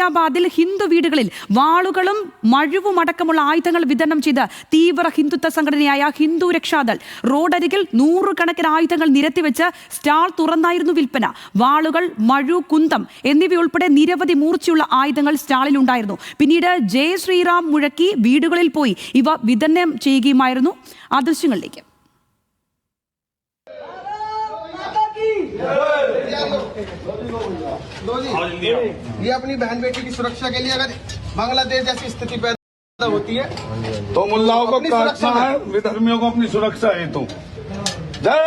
ഗാസിയാബാദിൽ ഹിന്ദു വീടുകളിൽ വാളുകളും മഴുവും അടക്കമുള്ള ആയുധങ്ങൾ വിതരണം ചെയ്ത് തീവ്ര ഹിന്ദുത്വ സംഘടനയായ ഹിന്ദു രക്ഷാദൾ റോഡരികിൽ നൂറുകണക്കിന് ആയുധങ്ങൾ നിരത്തിവെച്ച് സ്റ്റാൾ തുറന്നായിരുന്നു വിൽപ്പന. വാളുകൾ, മഴു, കുന്തം എന്നിവയുൾപ്പെടെ നിരവധി മൂർച്ചയുള്ള ആയുധങ്ങൾ സ്റ്റാളിലുണ്ടായിരുന്നു. പിന്നീട് ജയ് ശ്രീറാം മുഴക്കി വീടുകളിൽ പോയി ഇവ വിതരണം ചെയ്യുകയുമായിരുന്നു. ആ ദൃശ്യങ്ങളിലേക്ക്. ये अपनी बहन बेटी की सुरक्षा के लिए अगर बांग्लादेश जैसी स्थिति पैदा होती है तो मुल्लाओं को काटना है, विधर्मियों को अपनी सुरक्षा हेतु। जय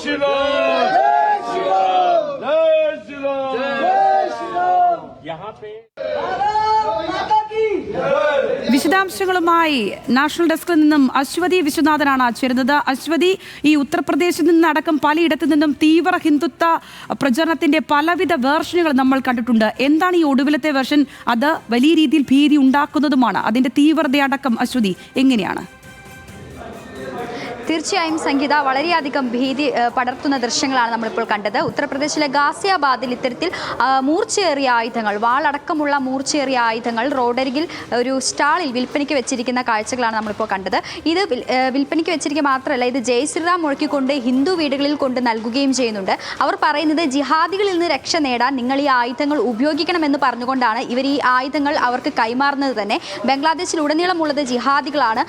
श्री राम, जय श्री राम, जय श्री राम, जय श्री राम। यहाँ पे വിശദാംശങ്ങളുമായി നാഷണൽ ഡെസ്കിൽ നിന്നും അശ്വതി വിശ്വനാഥനാണ് ചേരുന്നത്. അശ്വതി, ഈ ഉത്തർപ്രദേശിൽ നിന്നടക്കം പലയിടത്തു നിന്നും തീവ്ര ഹിന്ദുത്വ പ്രചരണത്തിന്റെ പലവിധ വേർഷനുകൾ നമ്മൾ കണ്ടിട്ടുണ്ട്. എന്താണ് ഈ ഒടുവിലത്തെ വേർഷൻ? അത് വലിയ രീതിയിൽ ഭീതി ഉണ്ടാക്കുന്നതുമാണ്. അതിന്റെ തീവ്രതയടക്കം അശ്വതി എങ്ങനെയാണ്? തീർച്ചയായും സംഗീത, വളരെയധികം ഭീതി പടർത്തുന്ന ദൃശ്യങ്ങളാണ് നമ്മളിപ്പോൾ കണ്ടത്. ഉത്തർപ്രദേശിലെ ഗാസിയാബാദിൽ ഇത്തരത്തിൽ മൂർച്ചയേറിയ ആയുധങ്ങൾ, വാളടക്കമുള്ള മൂർച്ചയേറിയ ആയുധങ്ങൾ റോഡരികിൽ ഒരു സ്റ്റാളിൽ വിൽപ്പനയ്ക്ക് വെച്ചിരിക്കുന്ന കാഴ്ചകളാണ് നമ്മളിപ്പോൾ കണ്ടത്. ഇത് വിൽപ്പനയ്ക്ക് വെച്ചിരിക്കുക മാത്രമല്ല, ഇത് ജയ് ശ്രീറാം മുഴക്കിക്കൊണ്ട് ഹിന്ദു വീടുകളിൽ കൊണ്ട് നൽകുകയും ചെയ്യുന്നുണ്ട്. അവർ പറയുന്നത് ജിഹാദികളിൽ നിന്ന് രക്ഷ നേടാൻ നിങ്ങൾ ഈ ആയുധങ്ങൾ ഉപയോഗിക്കണമെന്ന് പറഞ്ഞുകൊണ്ടാണ് ഇവർ ഈ ആയുധങ്ങൾ അവർക്ക് കൈമാറുന്നത് തന്നെ. ബംഗ്ലാദേശിലുടനീളമുള്ളത് ജിഹാദികളാണ്.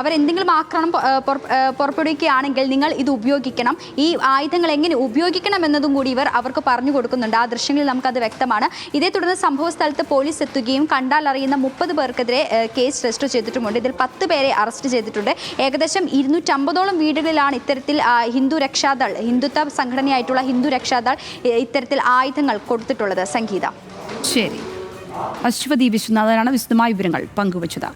അവരെന്തെങ്കിലും ആക്രമണം പുറപ്പെടുവിക്കുകയാണെങ്കിൽ നിങ്ങൾ ഇത് ഉപയോഗിക്കണം, ഈ ആയുധങ്ങൾ എങ്ങനെ ഉപയോഗിക്കണം എന്നതും കൂടി ഇവർ അവർക്ക് പറഞ്ഞു കൊടുക്കുന്നുണ്ട്. ആ ദൃശ്യങ്ങളിൽ നമുക്കത് വ്യക്തമാണ്. ഇതേ തുടർന്ന് സംഭവ സ്ഥലത്ത് പോലീസ് എത്തുകയും കണ്ടാൽ അറിയുന്ന 30 പേർക്കെതിരെ കേസ് രജിസ്റ്റർ ചെയ്തിട്ടുമുണ്ട്. ഇതിൽ 10 പേരെ അറസ്റ്റ് ചെയ്തിട്ടുണ്ട്. ഏകദേശം 250ഓളം വീടുകളിലാണ് ഇത്തരത്തിൽ ഹിന്ദു രക്ഷാദൾ, ഹിന്ദുത്വ സംഘടനയായിട്ടുള്ള ഹിന്ദു രക്ഷാദൾ ഇത്തരത്തിൽ ആയുധങ്ങൾ കൊടുത്തിട്ടുള്ളത്. സംഗീത. ശരി, അശ്വതി വിശ്വനാഥനാണ് വിശദമായ വിവരങ്ങൾ പങ്കുവച്ചത്.